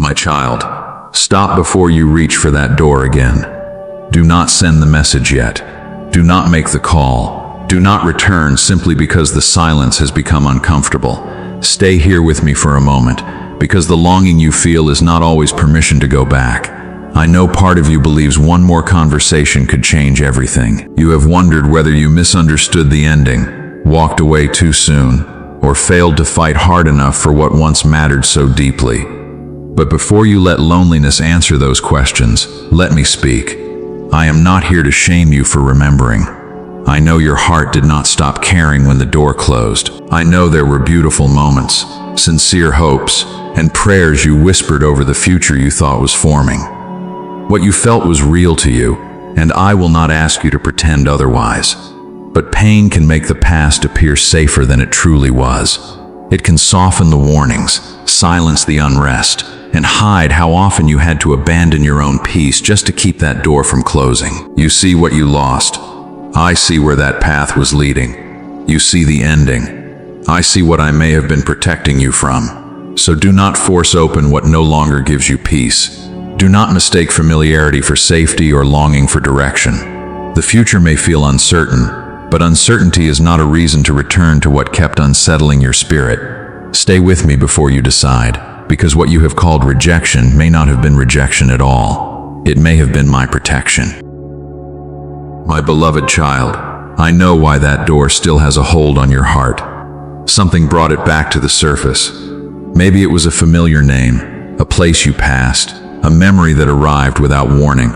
My child, stop before you reach for that door again. Do not send the message yet. Do not make the call. Do not return simply because the silence has become uncomfortable. Stay here with me for a moment, because the longing you feel is not always permission to go back. I know part of you believes one more conversation could change everything. You have wondered whether you misunderstood the ending, walked away too soon, or failed to fight hard enough for what once mattered so deeply. But before you let loneliness answer those questions, let me speak. I am not here to shame you for remembering. I know your heart did not stop caring when the door closed. I know there were beautiful moments, sincere hopes, and prayers you whispered over the future you thought was forming. What you felt was real to you, and I will not ask you to pretend otherwise. But pain can make the past appear safer than it truly was. It can soften the warnings, silence the unrest, and hide how often you had to abandon your own peace just to keep that door from closing. You see what you lost. I see where that path was leading. You see the ending. I see what I may have been protecting you from. So do not force open what no longer gives you peace. Do not mistake familiarity for safety or longing for direction. The future may feel uncertain, but uncertainty is not a reason to return to what kept unsettling your spirit. Stay with me before you decide, because what you have called rejection may not have been rejection at all. It may have been my protection. My beloved child, I know why that door still has a hold on your heart. Something brought it back to the surface. Maybe it was a familiar name, a place you passed, a memory that arrived without warning,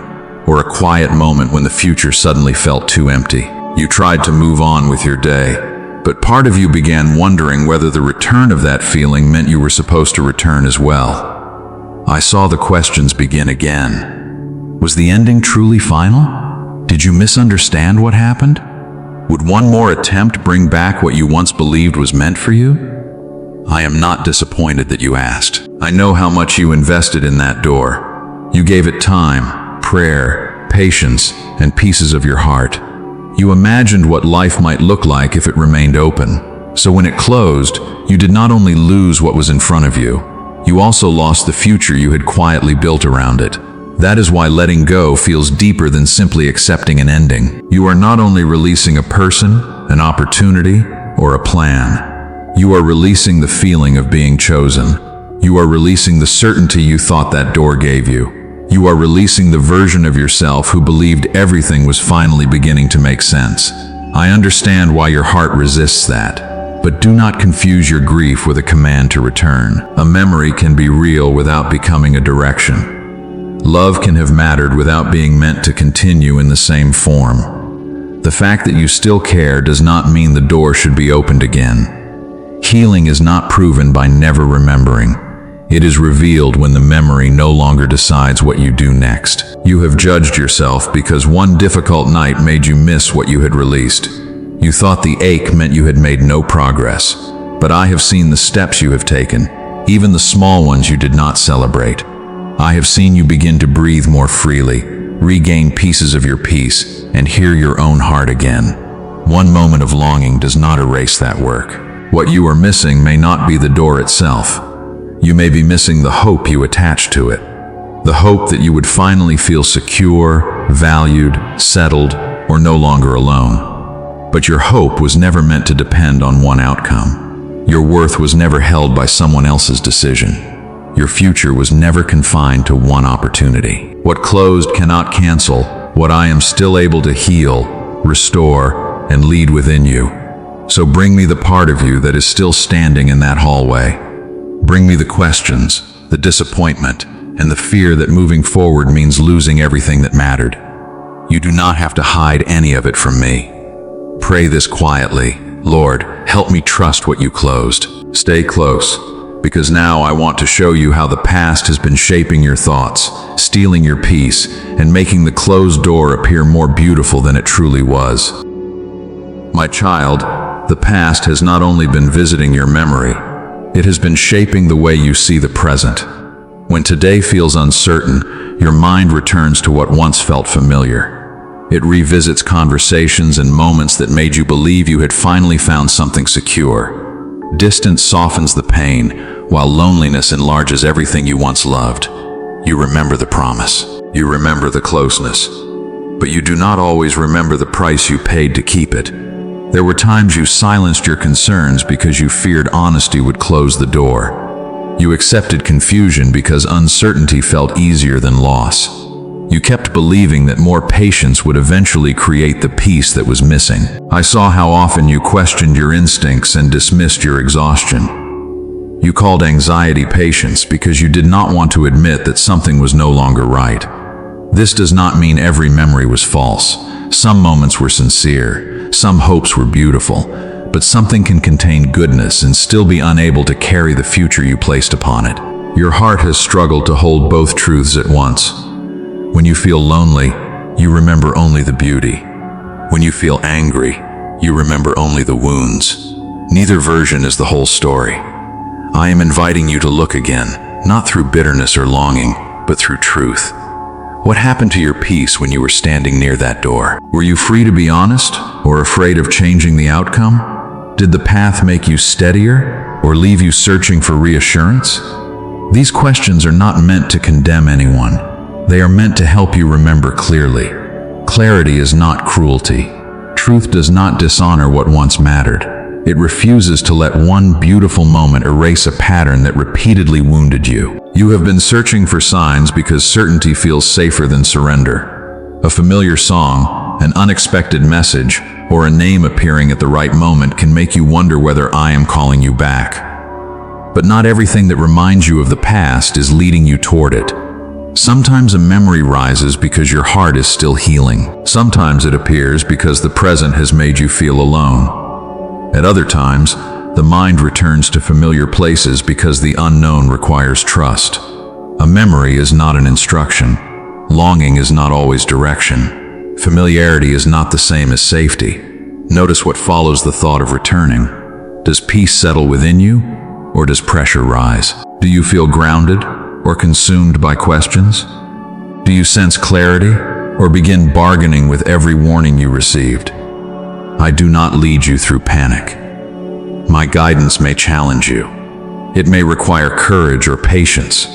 or a quiet moment when the future suddenly felt too empty. You tried to move on with your day, but part of you began wondering whether the return of that feeling meant you were supposed to return as well. I saw the questions begin again. Was the ending truly final? Did you misunderstand what happened? Would one more attempt bring back what you once believed was meant for you? I am not disappointed that you asked. I know how much you invested in that door. You gave it time, prayer, patience, and pieces of your heart. You imagined what life might look like if it remained open. So when it closed, you did not only lose what was in front of you, you also lost the future you had quietly built around it. That is why letting go feels deeper than simply accepting an ending. You are not only releasing a person, an opportunity, or a plan. You are releasing the feeling of being chosen. You are releasing the certainty you thought that door gave you. You are releasing the version of yourself who believed everything was finally beginning to make sense. I understand why your heart resists that, but do not confuse your grief with a command to return. A memory can be real without becoming a direction. Love can have mattered without being meant to continue in the same form. The fact that you still care does not mean the door should be opened again. Healing is not proven by never remembering. It is revealed when the memory no longer decides what you do next. You have judged yourself because one difficult night made you miss what you had released. You thought the ache meant you had made no progress. But I have seen the steps you have taken, even the small ones you did not celebrate. I have seen you begin to breathe more freely, regain pieces of your peace, and hear your own heart again. One moment of longing does not erase that work. What you are missing may not be the door itself. You may be missing the hope you attached to it. The hope that you would finally feel secure, valued, settled, or no longer alone. But your hope was never meant to depend on one outcome. Your worth was never held by someone else's decision. Your future was never confined to one opportunity. What closed cannot cancel what I am still able to heal, restore, and lead within you. So bring me the part of you that is still standing in that hallway. Bring me the questions, the disappointment, and the fear that moving forward means losing everything that mattered. You do not have to hide any of it from me. Pray this quietly. Lord, help me trust what you closed. Stay close, because now I want to show you how the past has been shaping your thoughts, stealing your peace, and making the closed door appear more beautiful than it truly was. My child, the past has not only been visiting your memory, it has been shaping the way you see the present. When today feels uncertain, your mind returns to what once felt familiar. It revisits conversations and moments that made you believe you had finally found something secure. Distance softens the pain, while loneliness enlarges everything you once loved. You remember the promise. You remember the closeness. But you do not always remember the price you paid to keep it. There were times you silenced your concerns because you feared honesty would close the door. You accepted confusion because uncertainty felt easier than loss. You kept believing that more patience would eventually create the peace that was missing. I saw how often you questioned your instincts and dismissed your exhaustion. You called anxiety patience because you did not want to admit that something was no longer right. This does not mean every memory was false. Some moments were sincere, some hopes were beautiful, but something can contain goodness and still be unable to carry the future you placed upon it. Your heart has struggled to hold both truths at once. When you feel lonely, you remember only the beauty. When you feel angry, you remember only the wounds. Neither version is the whole story. I am inviting you to look again, not through bitterness or longing, but through truth. What happened to your peace when you were standing near that door? Were you free to be honest, or afraid of changing the outcome? Did the path make you steadier, or leave you searching for reassurance? These questions are not meant to condemn anyone. They are meant to help you remember clearly. Clarity is not cruelty. Truth does not dishonor what once mattered. It refuses to let one beautiful moment erase a pattern that repeatedly wounded you. You have been searching for signs because certainty feels safer than surrender. A familiar song, an unexpected message, or a name appearing at the right moment can make you wonder whether I am calling you back. But not everything that reminds you of the past is leading you toward it. Sometimes a memory rises because your heart is still healing. Sometimes it appears because the present has made you feel alone. At other times, the mind returns to familiar places because the unknown requires trust. A memory is not an instruction. Longing is not always direction. Familiarity is not the same as safety. Notice what follows the thought of returning. Does peace settle within you, or does pressure rise? Do you feel grounded, or consumed by questions? Do you sense clarity, or begin bargaining with every warning you received? I do not lead you through panic. My guidance may challenge you. It may require courage or patience,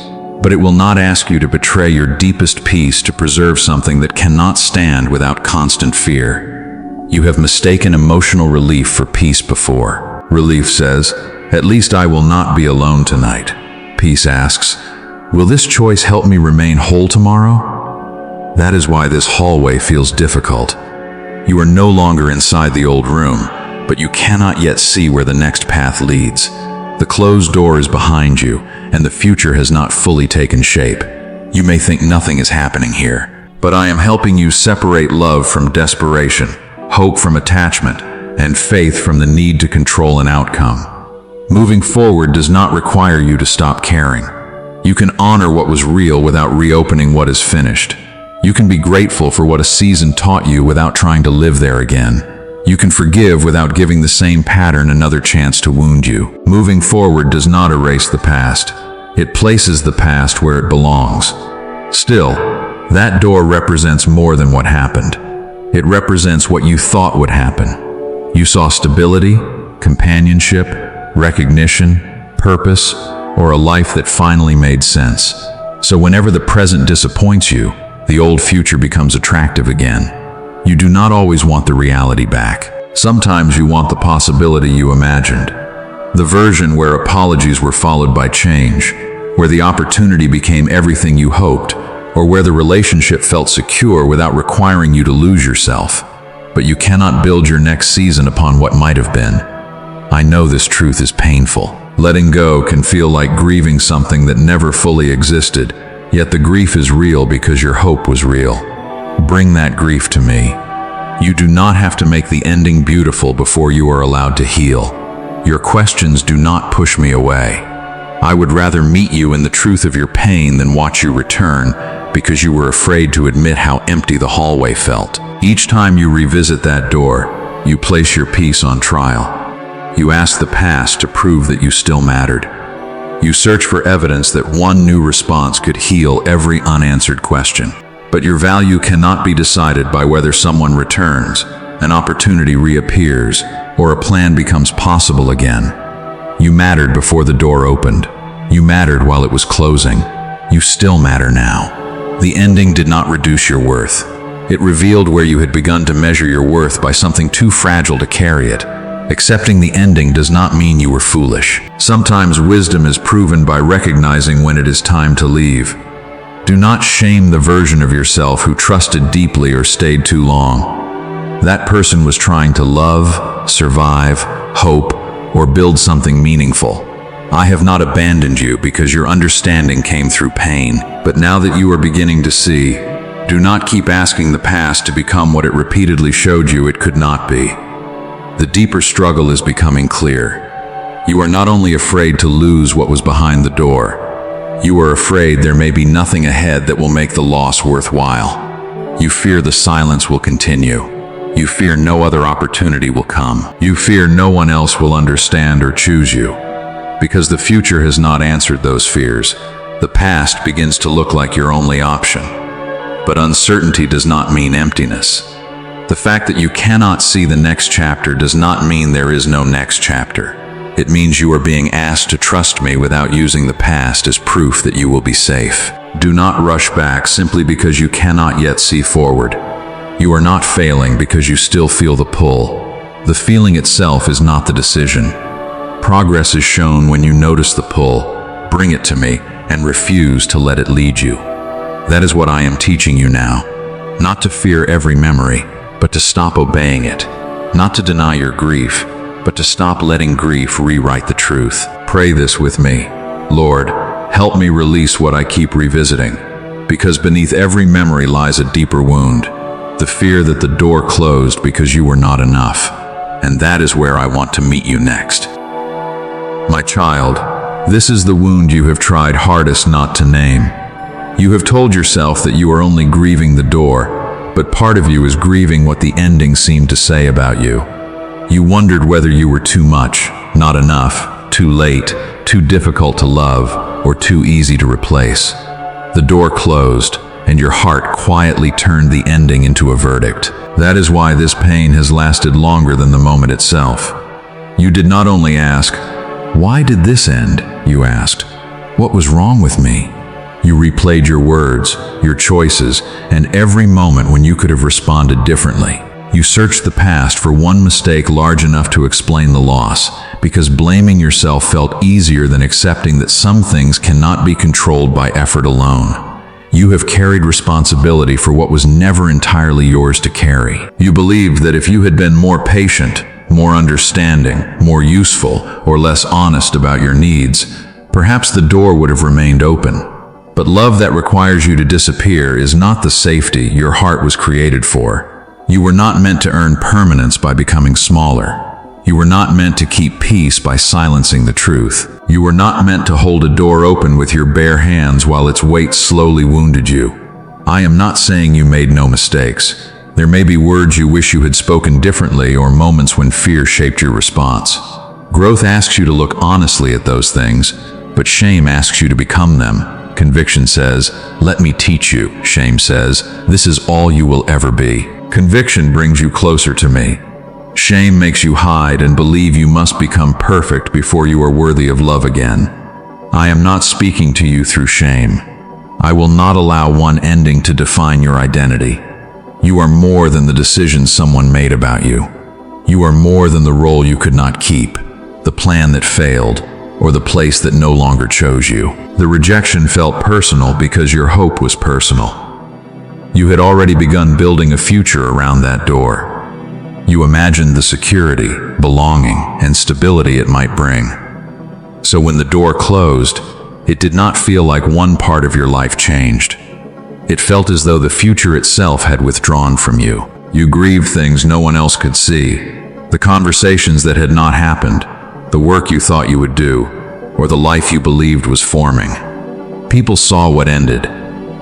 but it will not ask you to betray your deepest peace to preserve something that cannot stand without constant fear. You have mistaken emotional relief for peace before. Relief says, "At least I will not be alone tonight." Peace asks, "Will this choice help me remain whole tomorrow?" That is why this hallway feels difficult. You are no longer inside the old room, but you cannot yet see where the next path leads. The closed door is behind you, and the future has not fully taken shape. You may think nothing is happening here, but I am helping you separate love from desperation, hope from attachment, and faith from the need to control an outcome. Moving forward does not require you to stop caring. You can honor what was real without reopening what is finished. You can be grateful for what a season taught you without trying to live there again. You can forgive without giving the same pattern another chance to wound you. Moving forward does not erase the past. It places the past where it belongs. Still, that door represents more than what happened. It represents what you thought would happen. You saw stability, companionship, recognition, purpose, or a life that finally made sense. So whenever the present disappoints you, the old future becomes attractive again. You do not always want the reality back. Sometimes you want the possibility you imagined. The version where apologies were followed by change, where the opportunity became everything you hoped, or where the relationship felt secure without requiring you to lose yourself. But you cannot build your next season upon what might have been. I know this truth is painful. Letting go can feel like grieving something that never fully existed, yet the grief is real because your hope was real. Bring that grief to me. You do not have to make the ending beautiful before you are allowed to heal. Your questions do not push me away. I would rather meet you in the truth of your pain than watch you return because you were afraid to admit how empty the hallway felt. Each time you revisit that door, you place your peace on trial. You ask the past to prove that you still mattered. You search for evidence that one new response could heal every unanswered question. But your value cannot be decided by whether someone returns, an opportunity reappears, or a plan becomes possible again. You mattered before the door opened. You mattered while it was closing. You still matter now. The ending did not reduce your worth. It revealed where you had begun to measure your worth by something too fragile to carry it. Accepting the ending does not mean you were foolish. Sometimes wisdom is proven by recognizing when it is time to leave. Do not shame the version of yourself who trusted deeply or stayed too long. That person was trying to love, survive, hope, or build something meaningful. I have not abandoned you because your understanding came through pain. But now that you are beginning to see, do not keep asking the past to become what it repeatedly showed you it could not be. The deeper struggle is becoming clear. You are not only afraid to lose what was behind the door, you are afraid there may be nothing ahead that will make the loss worthwhile. You fear the silence will continue. You fear no other opportunity will come. You fear no one else will understand or choose you. Because the future has not answered those fears, the past begins to look like your only option. But uncertainty does not mean emptiness. The fact that you cannot see the next chapter does not mean there is no next chapter. It means you are being asked to trust me without using the past as proof that you will be safe. Do not rush back simply because you cannot yet see forward. You are not failing because you still feel the pull. The feeling itself is not the decision. Progress is shown when you notice the pull, bring it to me, and refuse to let it lead you. That is what I am teaching you now. Not to fear every memory, but to stop obeying it. Not to deny your grief, but to stop letting grief rewrite the truth. Pray this with me. Lord, help me release what I keep revisiting, because beneath every memory lies a deeper wound, the fear that the door closed because you were not enough. And that is where I want to meet you next. My child, this is the wound you have tried hardest not to name. You have told yourself that you are only grieving the door, but part of you is grieving what the ending seemed to say about you. You wondered whether you were too much, not enough, too late, too difficult to love, or too easy to replace. The door closed, and your heart quietly turned the ending into a verdict. That is why this pain has lasted longer than the moment itself. You did not only ask, "Why did this end?" you asked, "What was wrong with me?" You replayed your words, your choices, and every moment when you could have responded differently. You searched the past for one mistake large enough to explain the loss, because blaming yourself felt easier than accepting that some things cannot be controlled by effort alone. You have carried responsibility for what was never entirely yours to carry. You believed that if you had been more patient, more understanding, more useful, or less honest about your needs, perhaps the door would have remained open. But love that requires you to disappear is not the safety your heart was created for. You were not meant to earn permanence by becoming smaller. You were not meant to keep peace by silencing the truth. You were not meant to hold a door open with your bare hands while its weight slowly wounded you. I am not saying you made no mistakes. There may be words you wish you had spoken differently or moments when fear shaped your response. Growth asks you to look honestly at those things, but shame asks you to become them. Conviction says, "Let me teach you." Shame says, "This is all you will ever be." Conviction brings you closer to me. Shame makes you hide and believe you must become perfect before you are worthy of love again. I am not speaking to you through shame. I will not allow one ending to define your identity. You are more than the decisions someone made about you. You are more than the role you could not keep, the plan that failed, or the place that no longer chose you. The rejection felt personal because your hope was personal. You had already begun building a future around that door. You imagined the security, belonging, and stability it might bring. So when the door closed, it did not feel like one part of your life changed. It felt as though the future itself had withdrawn from you. You grieved things no one else could see, the conversations that had not happened, the work you thought you would do, or the life you believed was forming. People saw what ended.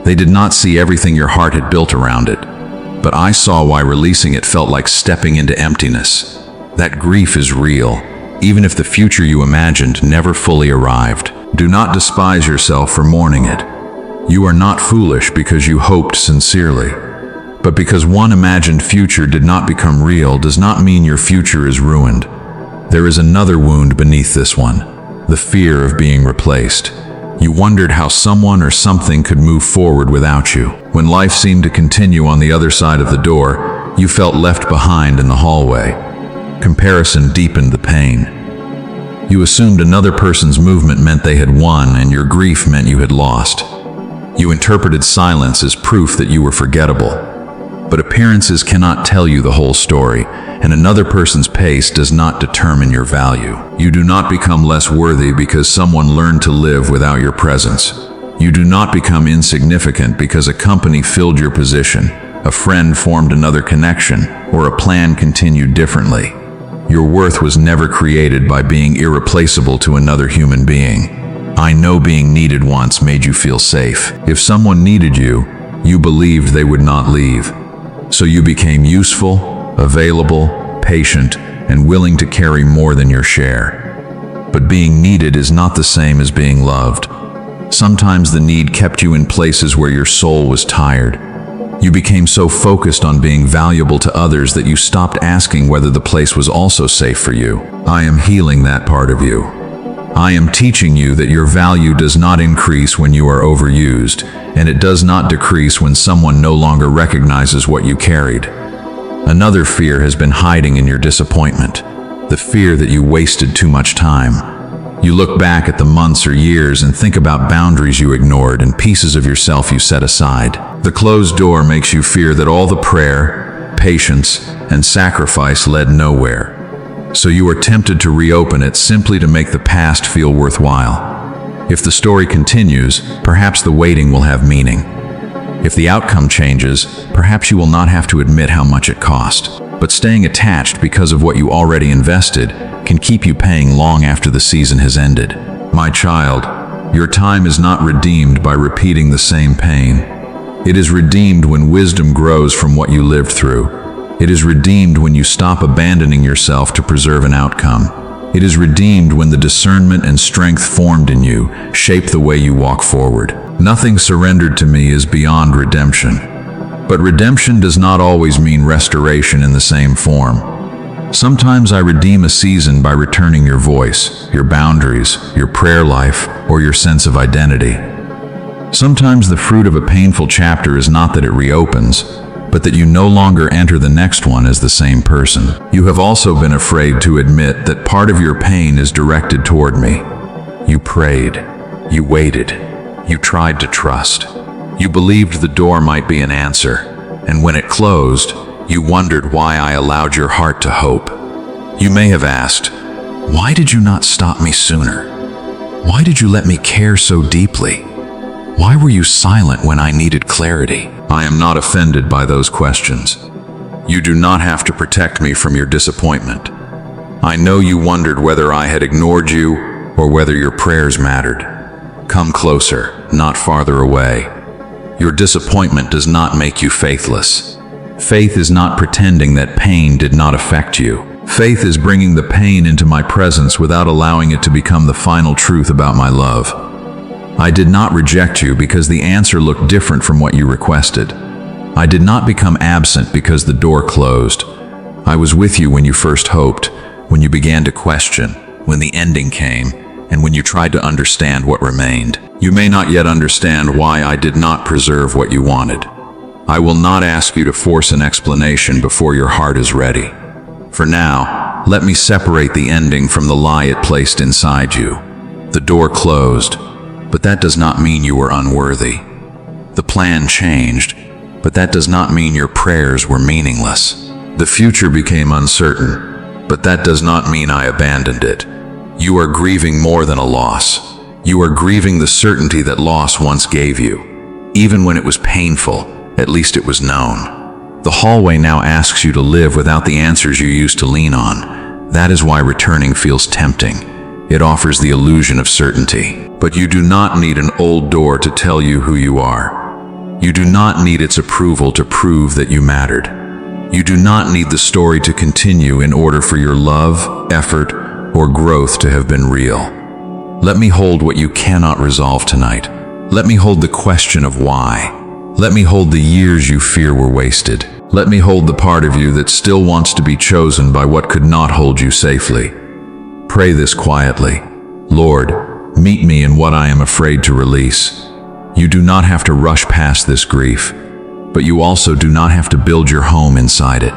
They did not see everything your heart had built around it, but I saw why releasing it felt like stepping into emptiness. That grief is real, even if the future you imagined never fully arrived. Do not despise yourself for mourning it. You are not foolish because you hoped sincerely. But because one imagined future did not become real does not mean your future is ruined. There is another wound beneath this one. the fear of being replaced. You wondered how someone or something could move forward without you. When life seemed to continue on the other side of the door, you felt left behind in the hallway. Comparison deepened the pain. You assumed another person's movement meant they had won, and your grief meant you had lost. You interpreted silence as proof that you were forgettable. But appearances cannot tell you the whole story, and another person's pace does not determine your value. You do not become less worthy because someone learned to live without your presence. You do not become insignificant because a company filled your position, a friend formed another connection, or a plan continued differently. Your worth was never created by being irreplaceable to another human being. I know being needed once made you feel safe. If someone needed you, you believed they would not leave. So you became useful, available, patient, and willing to carry more than your share. But being needed is not the same as being loved. Sometimes the need kept you in places where your soul was tired. You became so focused on being valuable to others that you stopped asking whether the place was also safe for you. I am healing that part of you. I am teaching you that your value does not increase when you are overused, and it does not decrease when someone no longer recognizes what you carried. Another fear has been hiding in your disappointment, the fear that you wasted too much time. You look back at the months or years and think about boundaries you ignored and pieces of yourself you set aside. The closed door makes you fear that all the prayer, patience, and sacrifice led nowhere. So you are tempted to reopen it simply to make the past feel worthwhile. If the story continues, perhaps the waiting will have meaning. If the outcome changes, perhaps you will not have to admit how much it cost. But staying attached because of what you already invested can keep you paying long after the season has ended. My child, your time is not redeemed by repeating the same pain. It is redeemed when wisdom grows from what you lived through. It is redeemed when you stop abandoning yourself to preserve an outcome. It is redeemed when the discernment and strength formed in you shape the way you walk forward. Nothing surrendered to me is beyond redemption. But redemption does not always mean restoration in the same form. Sometimes I redeem a season by returning your voice, your boundaries, your prayer life, or your sense of identity. Sometimes the fruit of a painful chapter is not that it reopens, but that you no longer enter the next one as the same person. You have also been afraid to admit that part of your pain is directed toward me. You prayed, you waited, you tried to trust. You believed the door might be an answer, and when it closed, you wondered why I allowed your heart to hope. You may have asked, why did you not stop me sooner? Why did you let me care so deeply? Why were you silent when I needed clarity? I am not offended by those questions. You do not have to protect me from your disappointment. I know you wondered whether I had ignored you or whether your prayers mattered. Come closer, not farther away. Your disappointment does not make you faithless. Faith is not pretending that pain did not affect you. Faith is bringing the pain into my presence without allowing it to become the final truth about my love. I did not reject you because the answer looked different from what you requested. I did not become absent because the door closed. I was with you when you first hoped, when you began to question, when the ending came, and when you tried to understand what remained. You may not yet understand why I did not preserve what you wanted. I will not ask you to force an explanation before your heart is ready. For now, let me separate the ending from the lie it placed inside you. The door closed, but that does not mean you were unworthy. The plan changed, but that does not mean your prayers were meaningless. The future became uncertain, but that does not mean I abandoned it. You are grieving more than a loss. You are grieving the certainty that loss once gave you. Even when it was painful, at least it was known. The hallway now asks you to live without the answers you used to lean on. That is why returning feels tempting. It offers the illusion of certainty. But you do not need an old door to tell you who you are. You do not need its approval to prove that you mattered. You do not need the story to continue in order for your love, effort, or growth to have been real. Let me hold what you cannot resolve tonight. Let me hold the question of why. Let me hold the years you fear were wasted. Let me hold the part of you that still wants to be chosen by what could not hold you safely. Pray this quietly. Lord, meet me in what I am afraid to release. You do not have to rush past this grief, but you also do not have to build your home inside it.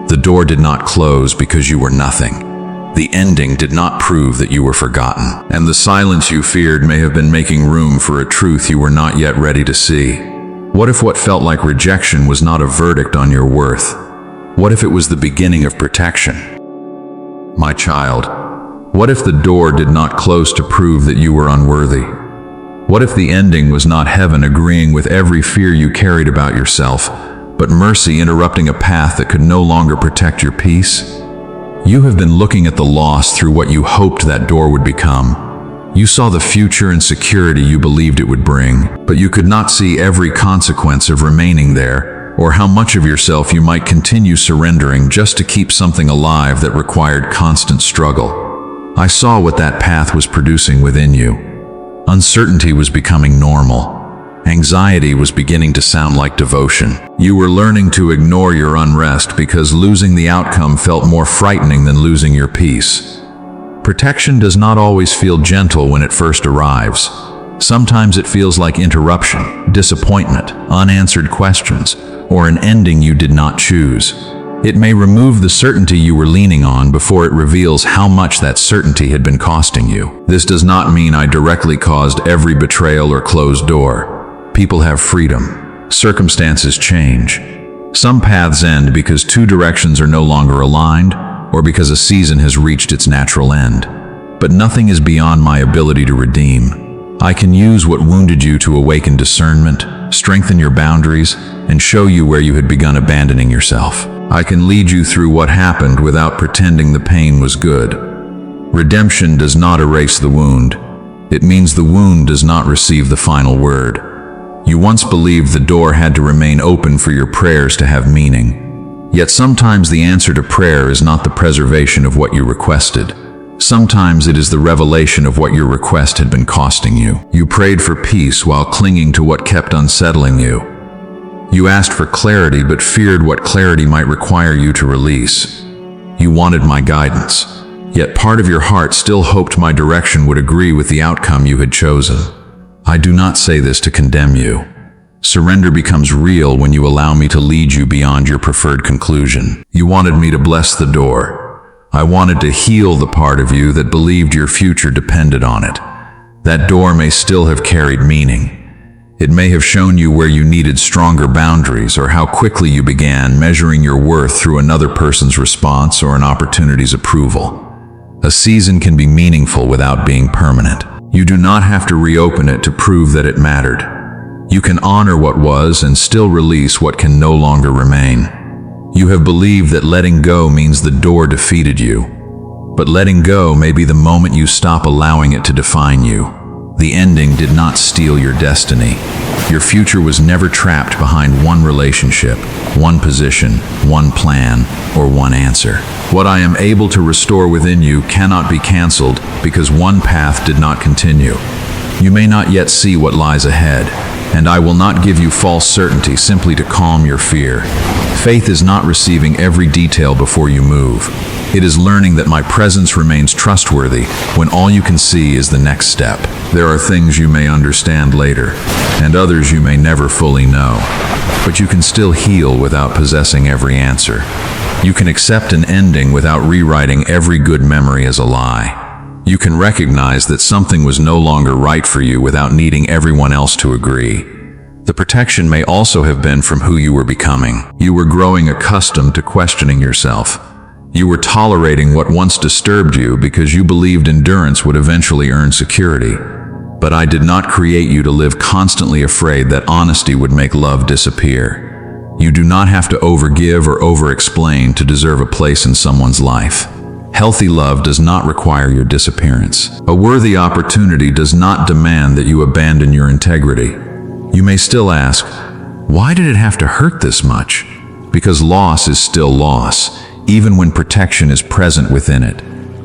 The door did not close because you were nothing. The ending did not prove that you were forgotten, and the silence you feared may have been making room for a truth you were not yet ready to see. What if what felt like rejection was not a verdict on your worth? What if it was the beginning of protection? My child, what if the door did not close to prove that you were unworthy? What if the ending was not heaven agreeing with every fear you carried about yourself, but mercy interrupting a path that could no longer protect your peace? You have been looking at the loss through what you hoped that door would become. You saw the future and security you believed it would bring, but you could not see every consequence of remaining there, or how much of yourself you might continue surrendering just to keep something alive that required constant struggle. I saw what that path was producing within you. Uncertainty was becoming normal. Anxiety was beginning to sound like devotion. You were learning to ignore your unrest because losing the outcome felt more frightening than losing your peace. Protection does not always feel gentle when it first arrives. Sometimes it feels like interruption, disappointment, unanswered questions, or an ending you did not choose. It may remove the certainty you were leaning on before it reveals how much that certainty had been costing you. This does not mean I directly caused every betrayal or closed door. People have freedom. Circumstances change. Some paths end because two directions are no longer aligned, or because a season has reached its natural end. But nothing is beyond my ability to redeem. I can use what wounded you to awaken discernment, strengthen your boundaries, and show you where you had begun abandoning yourself. I can lead you through what happened without pretending the pain was good. Redemption does not erase the wound. It means the wound does not receive the final word. You once believed the door had to remain open for your prayers to have meaning. Yet sometimes the answer to prayer is not the preservation of what you requested. Sometimes it is the revelation of what your request had been costing you. You prayed for peace while clinging to what kept unsettling you. You asked for clarity but feared what clarity might require you to release. You wanted my guidance, yet part of your heart still hoped my direction would agree with the outcome you had chosen. I do not say this to condemn you. Surrender becomes real when you allow me to lead you beyond your preferred conclusion. You wanted me to bless the door. I wanted to heal the part of you that believed your future depended on it. That door may still have carried meaning. It may have shown you where you needed stronger boundaries or how quickly you began measuring your worth through another person's response or an opportunity's approval. A season can be meaningful without being permanent. You do not have to reopen it to prove that it mattered. You can honor what was and still release what can no longer remain. You have believed that letting go means the door defeated you. But letting go may be the moment you stop allowing it to define you. The ending did not steal your destiny. Your future was never trapped behind one relationship, one position, one plan, or one answer. What I am able to restore within you cannot be canceled because one path did not continue. You may not yet see what lies ahead, and I will not give you false certainty simply to calm your fear. Faith is not receiving every detail before you move. It is learning that my presence remains trustworthy when all you can see is the next step. There are things you may understand later, and others you may never fully know. But you can still heal without possessing every answer. You can accept an ending without rewriting every good memory as a lie. You can recognize that something was no longer right for you without needing everyone else to agree. The protection may also have been from who you were becoming. You were growing accustomed to questioning yourself. You were tolerating what once disturbed you because you believed endurance would eventually earn security. But I did not create you to live constantly afraid that honesty would make love disappear. You do not have to overgive or over-explain to deserve a place in someone's life. Healthy love does not require your disappearance. A worthy opportunity does not demand that you abandon your integrity. You may still ask, why did it have to hurt this much? Because loss is still loss, even when protection is present within it.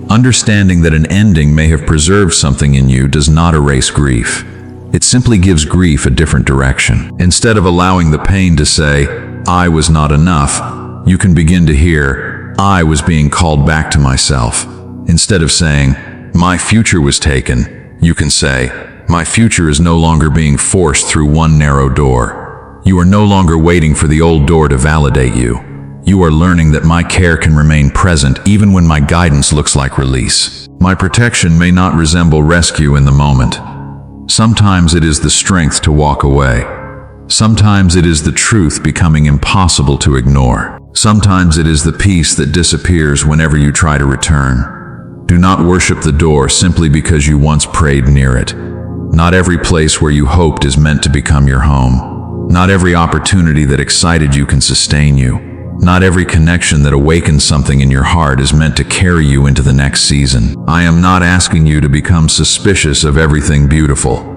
Understanding that an ending may have preserved something in you does not erase grief. It simply gives grief a different direction. Instead of allowing the pain to say, I was not enough, you can begin to hear, I was being called back to myself. Instead of saying, my future was taken, you can say, my future is no longer being forced through one narrow door. You are no longer waiting for the old door to validate you. You are learning that my care can remain present even when my guidance looks like release. My protection may not resemble rescue in the moment. Sometimes it is the strength to walk away. Sometimes it is the truth becoming impossible to ignore. Sometimes it is the peace that disappears whenever you try to return. Do not worship the door simply because you once prayed near it. Not every place where you hoped is meant to become your home. Not every opportunity that excited you can sustain you. Not every connection that awakens something in your heart is meant to carry you into the next season. I am not asking you to become suspicious of everything beautiful.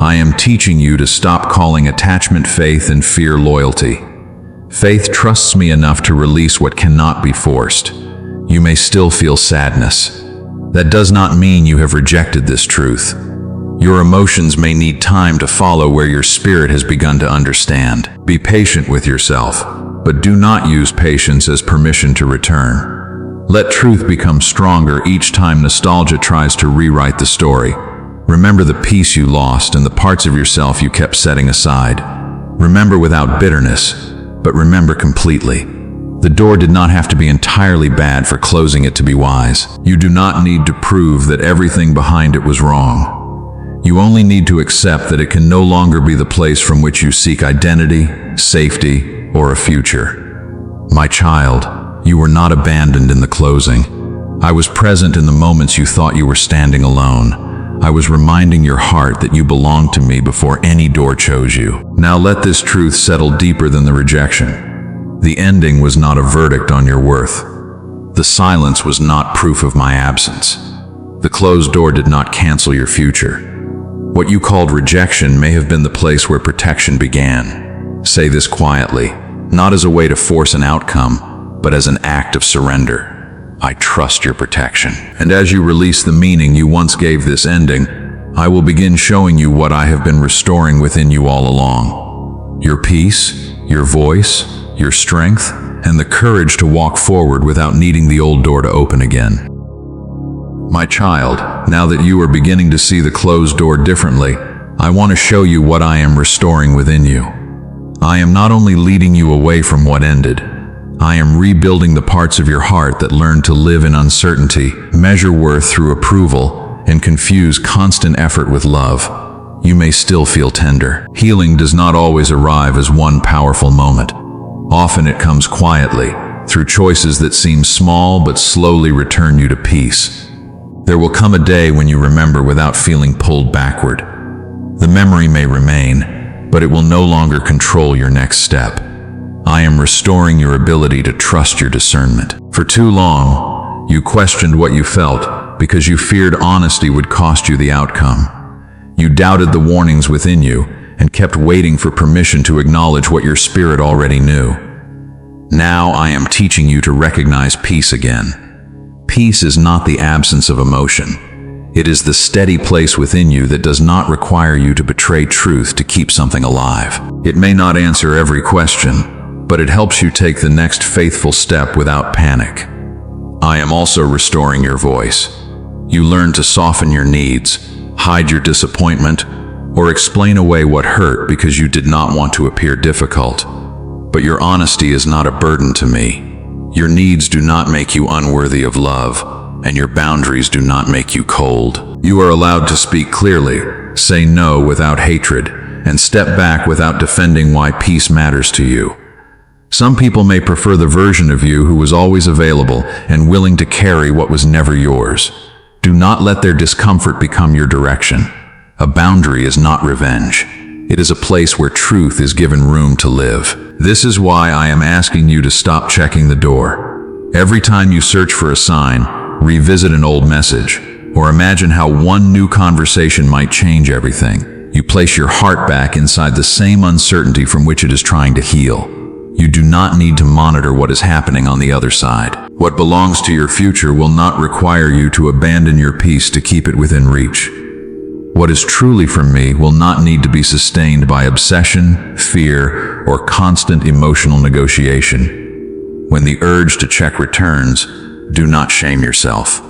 I am teaching you to stop calling attachment faith and fear loyalty. Faith trusts me enough to release what cannot be forced. You may still feel sadness. That does not mean you have rejected this truth. Your emotions may need time to follow where your spirit has begun to understand. Be patient with yourself, but do not use patience as permission to return. Let truth become stronger each time nostalgia tries to rewrite the story. Remember the peace you lost and the parts of yourself you kept setting aside. Remember without bitterness, but remember completely. The door did not have to be entirely bad for closing it to be wise. You do not need to prove that everything behind it was wrong. You only need to accept that it can no longer be the place from which you seek identity, safety, or a future. My child, you were not abandoned in the closing. I was present in the moments you thought you were standing alone. I was reminding your heart that you belonged to me before any door chose you. Now let this truth settle deeper than the rejection. The ending was not a verdict on your worth. The silence was not proof of my absence. The closed door did not cancel your future. What you called rejection may have been the place where protection began. Say this quietly, not as a way to force an outcome, but as an act of surrender. I trust your protection. And as you release the meaning you once gave this ending, I will begin showing you what I have been restoring within you all along. Your peace, your voice, your strength, and the courage to walk forward without needing the old door to open again. My child, now that you are beginning to see the closed door differently, I want to show you what I am restoring within you. I am not only leading you away from what ended, I am rebuilding the parts of your heart that learned to live in uncertainty, measure worth through approval, and confuse constant effort with love. You may still feel tender. Healing does not always arrive as one powerful moment. Often it comes quietly, through choices that seem small but slowly return you to peace. There will come a day when you remember without feeling pulled backward. The memory may remain, but it will no longer control your next step. I am restoring your ability to trust your discernment. For too long, you questioned what you felt because you feared honesty would cost you the outcome. You doubted the warnings within you and kept waiting for permission to acknowledge what your spirit already knew. Now I am teaching you to recognize peace again. Peace is not the absence of emotion. It is the steady place within you that does not require you to betray truth to keep something alive. It may not answer every question, but it helps you take the next faithful step without panic. I am also restoring your voice. You learn to soften your needs, hide your disappointment, or explain away what hurt because you did not want to appear difficult. But your honesty is not a burden to me. Your needs do not make you unworthy of love, and your boundaries do not make you cold. You are allowed to speak clearly, say no without hatred, and step back without defending why peace matters to you. Some people may prefer the version of you who was always available and willing to carry what was never yours. Do not let their discomfort become your direction. A boundary is not revenge. It is a place where truth is given room to live. This is why I am asking you to stop checking the door. Every time you search for a sign, revisit an old message, or imagine how one new conversation might change everything. You place your heart back inside the same uncertainty from which it is trying to heal. You do not need to monitor what is happening on the other side. What belongs to your future will not require you to abandon your peace to keep it within reach. What is truly from me will not need to be sustained by obsession, fear, or constant emotional negotiation. When the urge to check returns, do not shame yourself.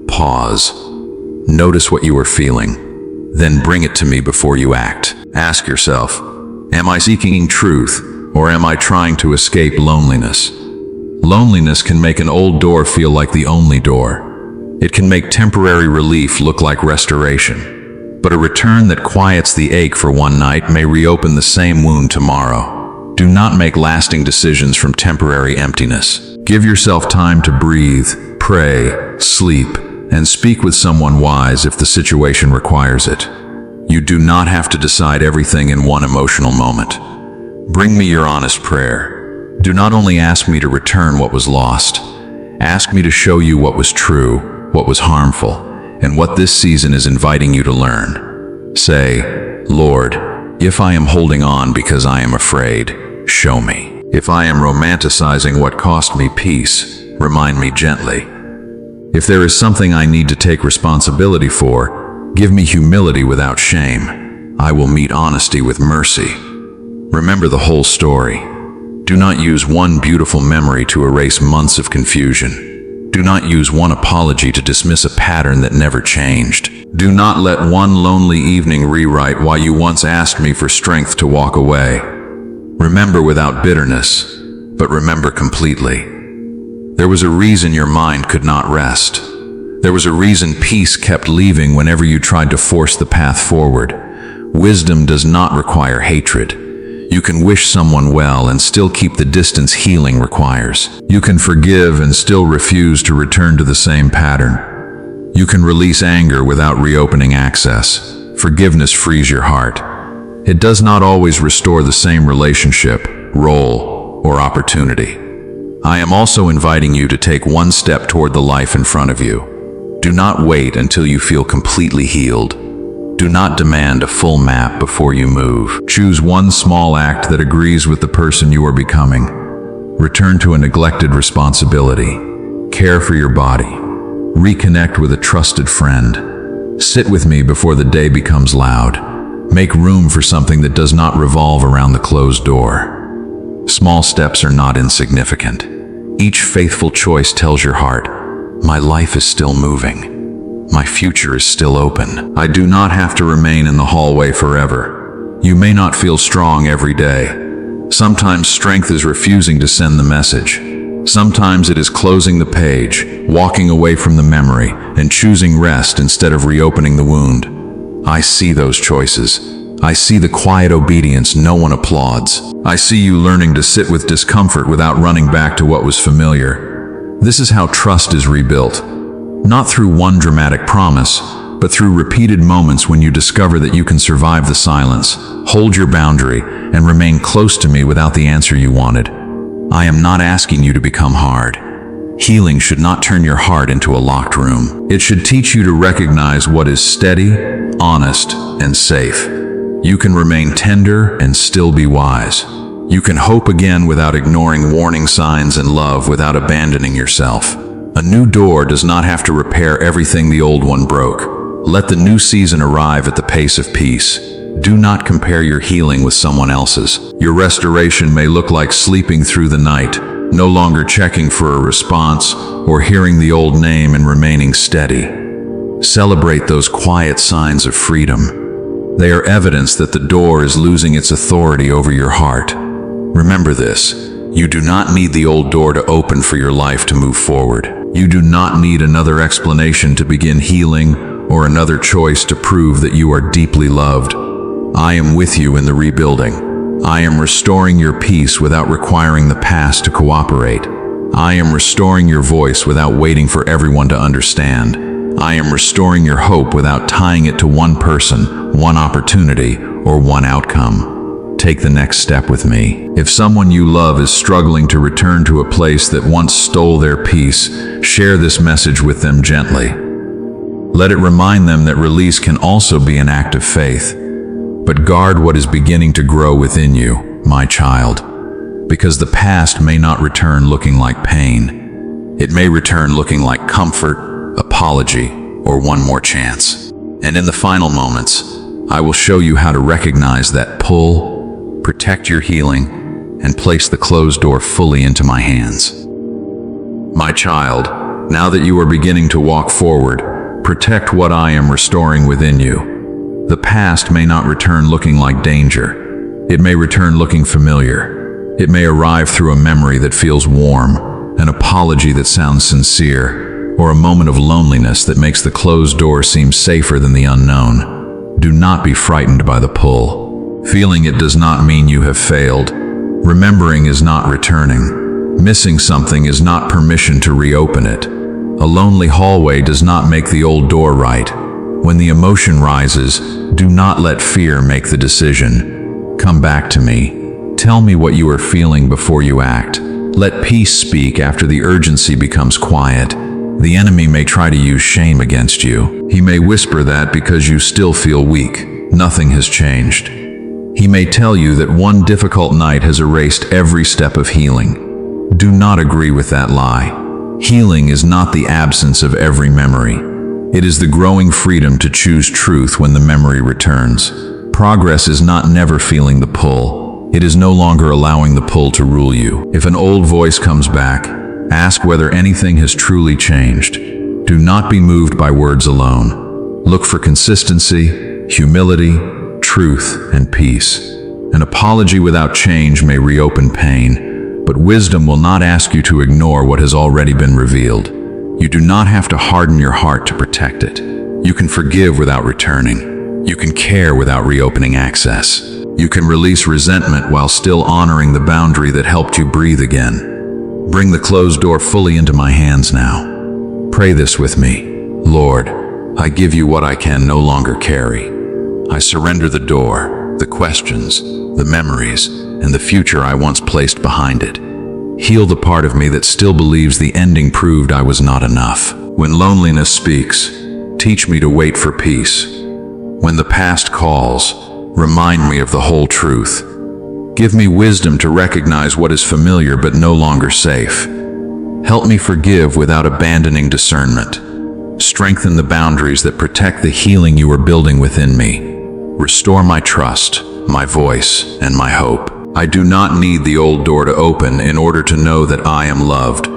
Pause. Notice what you are feeling. Then bring it to me before you act. Ask yourself, am I seeking truth, or am I trying to escape loneliness? Loneliness can make an old door feel like the only door. It can make temporary relief look like restoration. But a return that quiets the ache for one night may reopen the same wound tomorrow. Do not make lasting decisions from temporary emptiness. Give yourself time to breathe, pray, sleep, and speak with someone wise if the situation requires it. You do not have to decide everything in one emotional moment. Bring me your honest prayer. Do not only ask me to return what was lost. Ask me to show you what was true, what was harmful, and what this season is inviting you to learn. Say, Lord, if I am holding on because I am afraid, show me. If I am romanticizing what cost me peace, remind me gently. If there is something I need to take responsibility for, give me humility without shame. I will meet honesty with mercy. Remember the whole story. Do not use one beautiful memory to erase months of confusion. Do not use one apology to dismiss a pattern that never changed. Do not let one lonely evening rewrite why you once asked me for strength to walk away. Remember without bitterness, but remember completely. There was a reason your mind could not rest. There was a reason peace kept leaving whenever you tried to force the path forward. Wisdom does not require hatred. You can wish someone well and still keep the distance healing requires. You can forgive and still refuse to return to the same pattern. You can release anger without reopening access. Forgiveness frees your heart. It does not always restore the same relationship, role, or opportunity. I am also inviting you to take one step toward the life in front of you. Do not wait until you feel completely healed. Do not demand a full map before you move. Choose one small act that agrees with the person you are becoming. Return to a neglected responsibility. Care for your body. Reconnect with a trusted friend. Sit with me before the day becomes loud. Make room for something that does not revolve around the closed door. Small steps are not insignificant. Each faithful choice tells your heart, my life is still moving. My future is still open. I do not have to remain in the hallway forever. You may not feel strong every day. Sometimes strength is refusing to send the message. Sometimes it is closing the page, walking away from the memory, and choosing rest instead of reopening the wound. I see those choices. I see the quiet obedience no one applauds. I see you learning to sit with discomfort without running back to what was familiar. This is how trust is rebuilt. Not through one dramatic promise, but through repeated moments when you discover that you can survive the silence, hold your boundary, and remain close to me without the answer you wanted. I am not asking you to become hard. Healing should not turn your heart into a locked room. It should teach you to recognize what is steady, honest, and safe. You can remain tender and still be wise. You can hope again without ignoring warning signs and love without abandoning yourself. A new door does not have to repair everything the old one broke. Let the new season arrive at the pace of peace. Do not compare your healing with someone else's. Your restoration may look like sleeping through the night, no longer checking for a response or hearing the old name and remaining steady. Celebrate those quiet signs of freedom. They are evidence that the door is losing its authority over your heart. Remember this, you do not need the old door to open for your life to move forward. You do not need another explanation to begin healing or another choice to prove that you are deeply loved. I am with you in the rebuilding. I am restoring your peace without requiring the past to cooperate. I am restoring your voice without waiting for everyone to understand. I am restoring your hope without tying it to one person, one opportunity, or one outcome. Take the next step with me. If someone you love is struggling to return to a place that once stole their peace, share this message with them gently. Let it remind them that release can also be an act of faith. But guard what is beginning to grow within you, my child, because the past may not return looking like pain. It may return looking like comfort, apology, or one more chance. And in the final moments, I will show you how to recognize that pull, protect your healing, and place the closed door fully into my hands. My child, now that you are beginning to walk forward, Protect what I am restoring within you. The past may not return looking like danger. It may return looking familiar. It may arrive through a memory that feels warm, an apology that sounds sincere, or a moment of loneliness that makes the closed door seem safer than the unknown. Do not be frightened by the pull. Feeling it does not mean you have failed. Remembering is not returning. Missing something is not permission to reopen it. A lonely hallway does not make the old door right. When the emotion rises, do not let fear make the decision. Come back to me. Tell me what you are feeling before you act. Let peace speak after the urgency becomes quiet. The enemy may try to use shame against you. He may whisper that because you still feel weak, nothing has changed. He may tell you that one difficult night has erased every step of healing. Do not agree with that lie. Healing is not the absence of every memory. It is the growing freedom to choose truth when the memory returns. Progress is not never feeling the pull. It is no longer allowing the pull to rule you. If an old voice comes back, ask whether anything has truly changed. Do not be moved by words alone. Look for consistency, humility, truth, and peace. An apology without change may reopen pain, but wisdom will not ask you to ignore what has already been revealed. You do not have to harden your heart to protect it. You can forgive without returning. You can care without reopening access. You can release resentment while still honoring the boundary that helped you breathe again. Bring the closed door fully into my hands now. Pray this with me. Lord, I give you what I can no longer carry. I surrender the door, the questions, the memories, and the future I once placed behind it. Heal the part of me that still believes the ending proved I was not enough. When loneliness speaks, teach me to wait for peace. When the past calls, remind me of the whole truth. Give me wisdom to recognize what is familiar but no longer safe. Help me forgive without abandoning discernment. Strengthen the boundaries that protect the healing you are building within me. Restore my trust, my voice, and my hope. I do not need the old door to open in order to know that I am loved.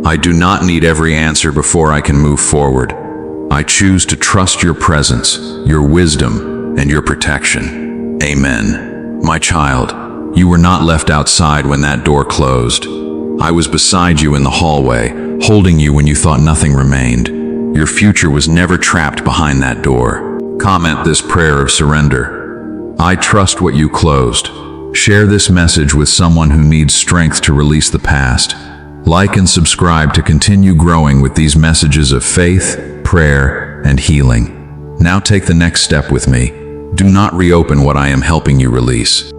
I do not need every answer before I can move forward. I choose to trust your presence, your wisdom, and your protection. Amen. My child, you were not left outside when that door closed. I was beside you in the hallway, holding you when you thought nothing remained. Your future was never trapped behind that door. Comment this prayer of surrender. I trust what you closed. Share this message with someone who needs strength to release the past. Like and subscribe to continue growing with these messages of faith, prayer, and healing. Now take the next step with me. Do not reopen what I am helping you release.